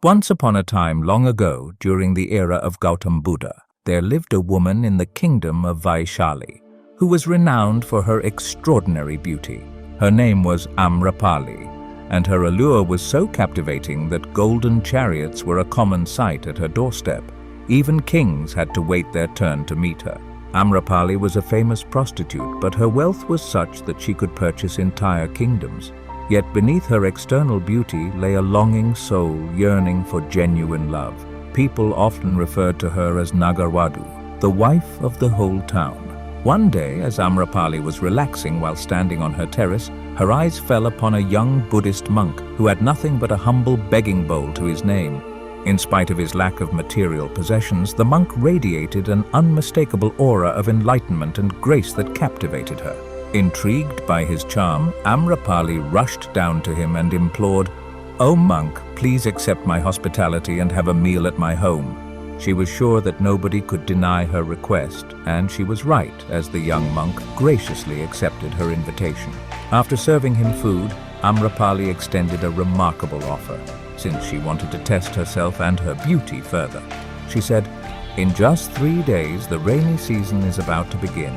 Once upon a time long ago, during the era of Gautam Buddha, there lived a woman in the kingdom of Vaishali, who was renowned for her extraordinary beauty. Her name was Amrapali, and her allure was so captivating that golden chariots were a common sight at her doorstep. Even kings had to wait their turn to meet her. Amrapali was a famous prostitute, but her wealth was such that she could purchase entire kingdoms. Yet beneath her external beauty lay a longing soul yearning for genuine love. People often referred to her as Nagarwadu, the wife of the whole town. One day, as Amrapali was relaxing while standing on her terrace, her eyes fell upon a young Buddhist monk who had nothing but a humble begging bowl to his name. In spite of his lack of material possessions, the monk radiated an unmistakable aura of enlightenment and grace that captivated her. Intrigued by his charm, Amrapali rushed down to him and implored, "O monk, please accept my hospitality and have a meal at my home." She was sure that nobody could deny her request, and she was right, as the young monk graciously accepted her invitation. After serving him food, Amrapali extended a remarkable offer, since she wanted to test herself and her beauty further. She said, "In just 3 days, the rainy season is about to begin.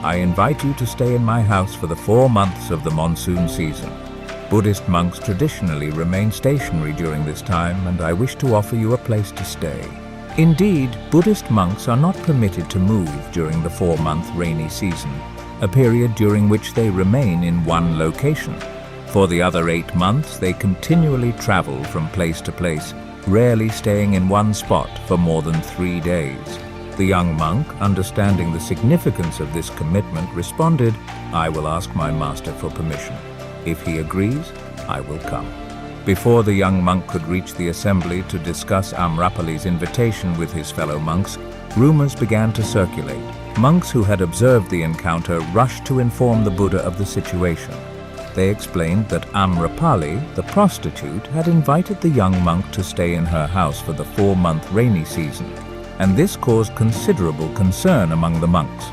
I invite you to stay in my house for the 4 months of the monsoon season. Buddhist monks traditionally remain stationary during this time, and I wish to offer you a place to stay." Indeed, Buddhist monks are not permitted to move during the 4-month rainy season, a period during which they remain in one location. For the other 8 months, they continually travel from place to place, rarely staying in one spot for more than 3 days. The young monk, understanding the significance of this commitment, responded, "I will ask my master for permission. If he agrees, I will come." Before the young monk could reach the assembly to discuss Amrapali's invitation with his fellow monks, rumors began to circulate. Monks who had observed the encounter rushed to inform the Buddha of the situation. They explained that Amrapali, the prostitute, had invited the young monk to stay in her house for the 4-month rainy season, and this caused considerable concern among the monks.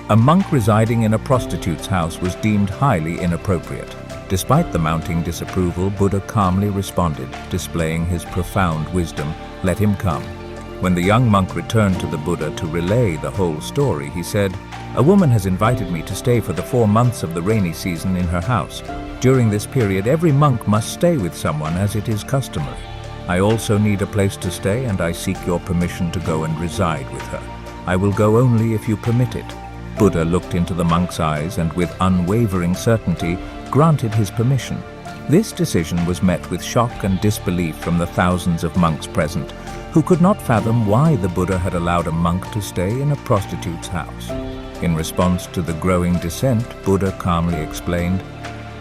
A monk residing in a prostitute's house was deemed highly inappropriate. Despite the mounting disapproval, Buddha calmly responded, displaying his profound wisdom, "Let him come." When the young monk returned to the Buddha to relay the whole story, he said, "A woman has invited me to stay for the 4 months of the rainy season in her house. During this period, every monk must stay with someone as it is customary. I also need a place to stay, and I seek your permission to go and reside with her. I will go only if you permit it." Buddha looked into the monk's eyes and with unwavering certainty granted his permission. This decision was met with shock and disbelief from the thousands of monks present, who could not fathom why the Buddha had allowed a monk to stay in a prostitute's house. In response to the growing dissent, Buddha calmly explained,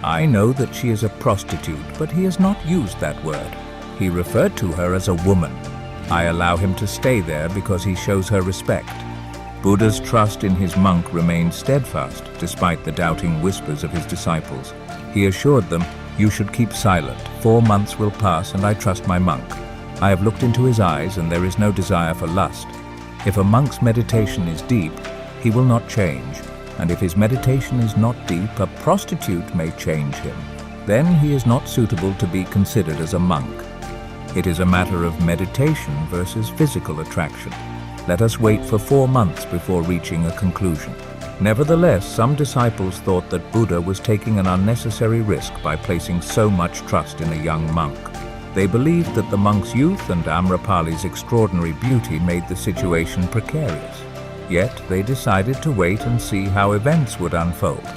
"I know that she is a prostitute, but he has not used that word. He referred to her as a woman. I allow him to stay there because he shows her respect." Buddha's trust in his monk remained steadfast despite the doubting whispers of his disciples. He assured them, "You should keep silent. 4 months will pass and I trust my monk. I have looked into his eyes and there is no desire for lust. If a monk's meditation is deep, he will not change, and if his meditation is not deep, a prostitute may change him. Then he is not suitable to be considered as a monk. It is a matter of meditation versus physical attraction. Let us wait for 4 months before reaching a conclusion." Nevertheless, some disciples thought that Buddha was taking an unnecessary risk by placing so much trust in a young monk. They believed that the monk's youth and Amrapali's extraordinary beauty made the situation precarious. Yet they decided to wait and see how events would unfold.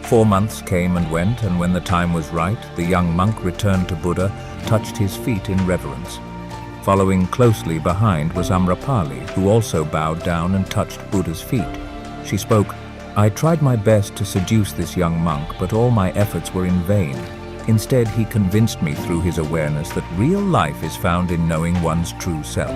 4 months came and went, and when the time was right, the young monk returned to Buddha, touched his feet in reverence. Following closely behind was Amrapali, who also bowed down and touched Buddha's feet. She spoke, "I tried my best to seduce this young monk, but all my efforts were in vain. Instead, he convinced me through his awareness that real life is found in knowing one's true self.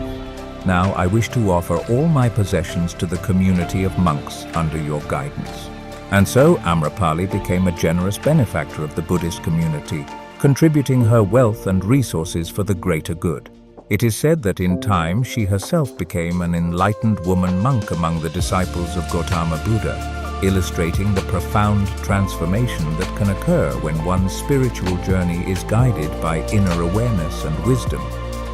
Now I wish to offer all my possessions to the community of monks under your guidance." And so Amrapali became a generous benefactor of the Buddhist community, contributing her wealth and resources for the greater good. It is said that in time she herself became an enlightened woman monk among the disciples of Gautama Buddha, illustrating the profound transformation that can occur when one's spiritual journey is guided by inner awareness and wisdom,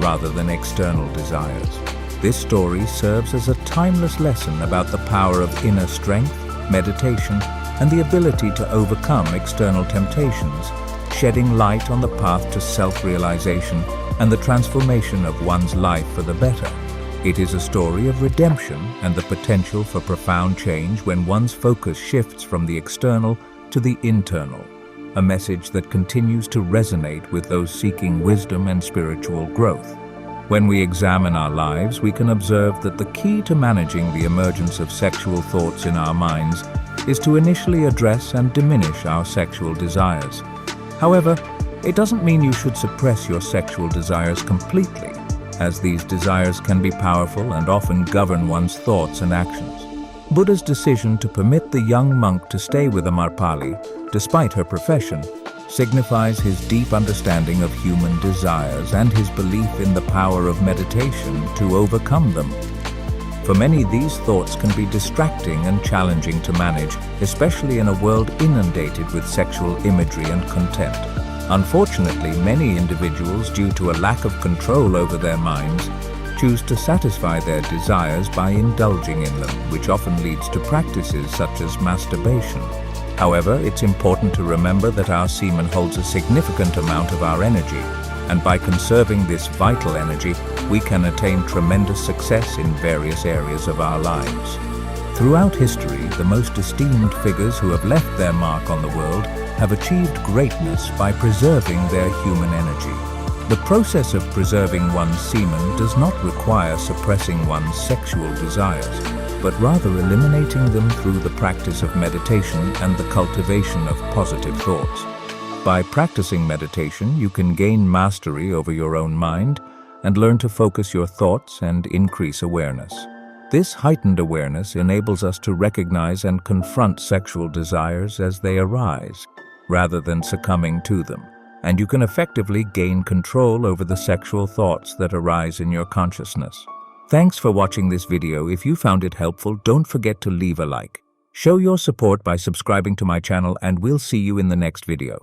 rather than external desires. This story serves as a timeless lesson about the power of inner strength, meditation, and the ability to overcome external temptations, shedding light on the path to self-realization and the transformation of one's life for the better. It is a story of redemption and the potential for profound change when one's focus shifts from the external to the internal, a message that continues to resonate with those seeking wisdom and spiritual growth. When we examine our lives, we can observe that the key to managing the emergence of sexual thoughts in our minds is to initially address and diminish our sexual desires. However, it doesn't mean you should suppress your sexual desires completely, as these desires can be powerful and often govern one's thoughts and actions. Buddha's decision to permit the young monk to stay with Amarpali, despite her profession, signifies his deep understanding of human desires and his belief in the power of meditation to overcome them. For many, these thoughts can be distracting and challenging to manage, especially in a world inundated with sexual imagery and content. Unfortunately, many individuals, due to a lack of control over their minds, choose to satisfy their desires by indulging in them, which often leads to practices such as masturbation. However, it's important to remember that our semen holds a significant amount of our energy, and by conserving this vital energy, we can attain tremendous success in various areas of our lives. Throughout history, the most esteemed figures who have left their mark on the world have achieved greatness by preserving their human energy. The process of preserving one's semen does not require suppressing one's sexual desires, but rather eliminating them through the practice of meditation and the cultivation of positive thoughts. By practicing meditation, you can gain mastery over your own mind and learn to focus your thoughts and increase awareness. This heightened awareness enables us to recognize and confront sexual desires as they arise, rather than succumbing to them, and you can effectively gain control over the sexual thoughts that arise in your consciousness. Thanks for watching this video. If you found it helpful, don't forget to leave a like. Show your support by subscribing to my channel, and we'll see you in the next video.